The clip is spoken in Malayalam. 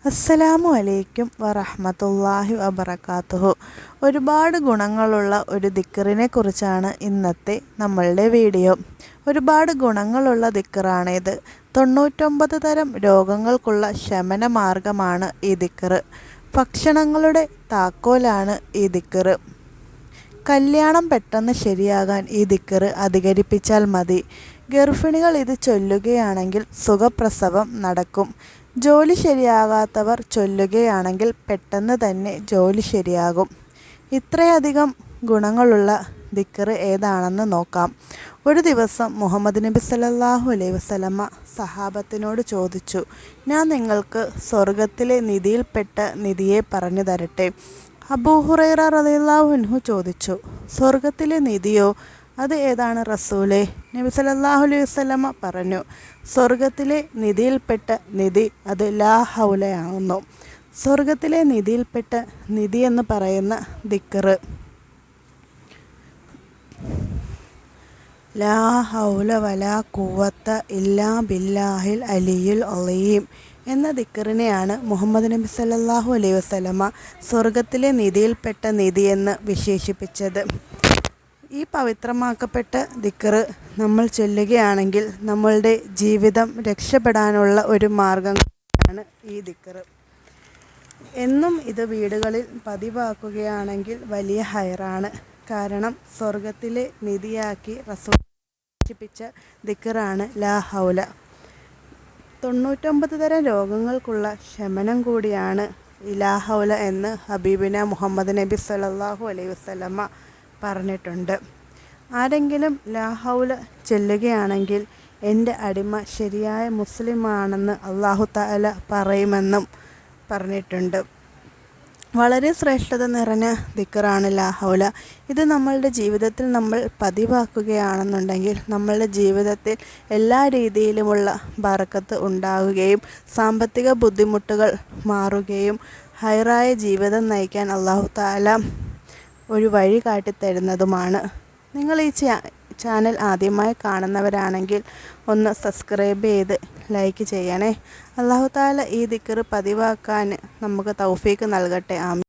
അസ്സലാമു അലൈക്കും വറഹ്മത്തുള്ളാഹി വബറകാതുഹു. ഒരുപാട് ഗുണങ്ങളുള്ള ഒരു ദിക്റിനെ കുറിച്ചാണ് ഇന്നത്തെ നമ്മളുടെ വീഡിയോ. ഒരുപാട് ഗുണങ്ങളുള്ള ദിക്റാണിത്. 99 തരം രോഗങ്ങൾക്കുള്ള ശമന മാർഗമാണ് ഈ ദിക്റ്. ഭക്ഷണങ്ങളുടെ താക്കോലാണ് ഈ ദിക്റ്. കല്യാണം പെട്ടെന്ന് ശരിയാകാൻ ഈ ദിക്റ് അധികരിപ്പിച്ചാൽ മതി. ഗർഭിണികൾ ഇത് ചൊല്ലുകയാണെങ്കിൽ സുഖപ്രസവം നടക്കും. ജോലി ശരിയാകാത്തവർ ചൊല്ലുകയാണെങ്കിൽ പെട്ടെന്ന് തന്നെ ജോലി ശരിയാകും. ഇത്രയധികം ഗുണങ്ങളുള്ള ദിക്റ് ഏതാണെന്ന് നോക്കാം. ഒരു ദിവസം മുഹമ്മദ് നബി സല്ലല്ലാഹു അലൈഹി വസല്ലമ സഹാബത്തിനോട് ചോദിച്ചു, ഞാൻ നിങ്ങൾക്ക് സ്വർഗത്തിലെ നിധിയിൽപ്പെട്ട നിധിയെ പറഞ്ഞു തരട്ടെ? അബൂ ഹുറൈറ റളിയല്ലാഹു അൻഹു ചോദിച്ചു, സ്വർഗത്തിലെ നിധിയോ? അത് ഏതാണ് റസൂലേ? നബി സല്ലല്ലാഹു അലൈഹി വസല്ലമ പറഞ്ഞു, സ്വർഗത്തിലെ നിധിയിൽപ്പെട്ട നിധി അത് ലാ ഹൗലയാകുന്നു. സ്വർഗത്തിലെ നിധിയിൽപ്പെട്ട നിധി എന്ന് പറയുന്ന ദിക്റ് ലാ ഹൗല വലാ ഖുവത ഇല്ലാ ബില്ലാഹിൽ അലിയുൽ അളീം എന്ന ദിക്റിനെയാണ് മുഹമ്മദ് നബി സല്ലല്ലാഹു അലൈഹി വസല്ലമ സ്വർഗത്തിലെ നിധിയിൽപ്പെട്ട നിധി എന്ന് വിശേഷിപ്പിച്ചത്. ഈ പവിത്രമാക്കപ്പെട്ട ദിക്റ് നമ്മൾ ചൊല്ലുകയാണെങ്കിൽ നമ്മളുടെ ജീവിതം രക്ഷപ്പെടാനുള്ള ഒരു മാർഗമാണ് ഈ ദിക്റ്. എന്നും ഇത് വീടുകളിൽ പതിവാക്കുകയാണെങ്കിൽ വലിയ ഹൈറാണ്. കാരണം സ്വർഗത്തിലെ നിധിയാക്കി റസൂൽ വിശേഷിപ്പിച്ച ദിക്റാണ് ലാ ഹൗല. 99 തരം രോഗങ്ങൾക്കുള്ള ശമനം കൂടിയാണ് ഈ ലാ ഹൗല എന്ന് ഹബീബിന മുഹമ്മദ് നബി സല്ലല്ലാഹു അലൈഹി വസല്ലമ പറഞ്ഞിട്ടുണ്ട്. ആരെങ്കിലും ലാ ഹൗല ചൊല്ലുകയാണെങ്കിൽ എൻ്റെ അടിമ ശരിയായ മുസ്ലിമാണെന്ന് അല്ലാഹു തആല പറയുമെന്നും പറഞ്ഞിട്ടുണ്ട്. വളരെ ശ്രേഷ്ഠത നിറഞ്ഞ ദിക്റാണ് ലാ ഹൗല. ഇത് നമ്മളുടെ ജീവിതത്തിൽ നമ്മൾ പതിവാക്കുകയാണെന്നുണ്ടെങ്കിൽ നമ്മളുടെ ജീവിതത്തിൽ എല്ലാ രീതിയിലുമുള്ള ബറക്കത്ത് ഉണ്ടാവുകയും സാമ്പത്തിക ബുദ്ധിമുട്ടുകൾ മാറുകയും ഹൈറായ ജീവിതം നയിക്കാൻ അല്ലാഹു തആല ഒരു വഴി കാട്ടിത്തരുന്നതുമാണ്. നിങ്ങൾ ഈ ചാനൽ ആദ്യമായി കാണുന്നവരാണെങ്കിൽ ഒന്ന് സബ്സ്ക്രൈബ് ചെയ്ത് ലൈക്ക് ചെയ്യണേ. അല്ലാഹു തആല ഈ ദിക്റ് പതിവാക്കാൻ നമുക്ക് തൗഫീക്ക് നൽകട്ടെ. ആമീൻ.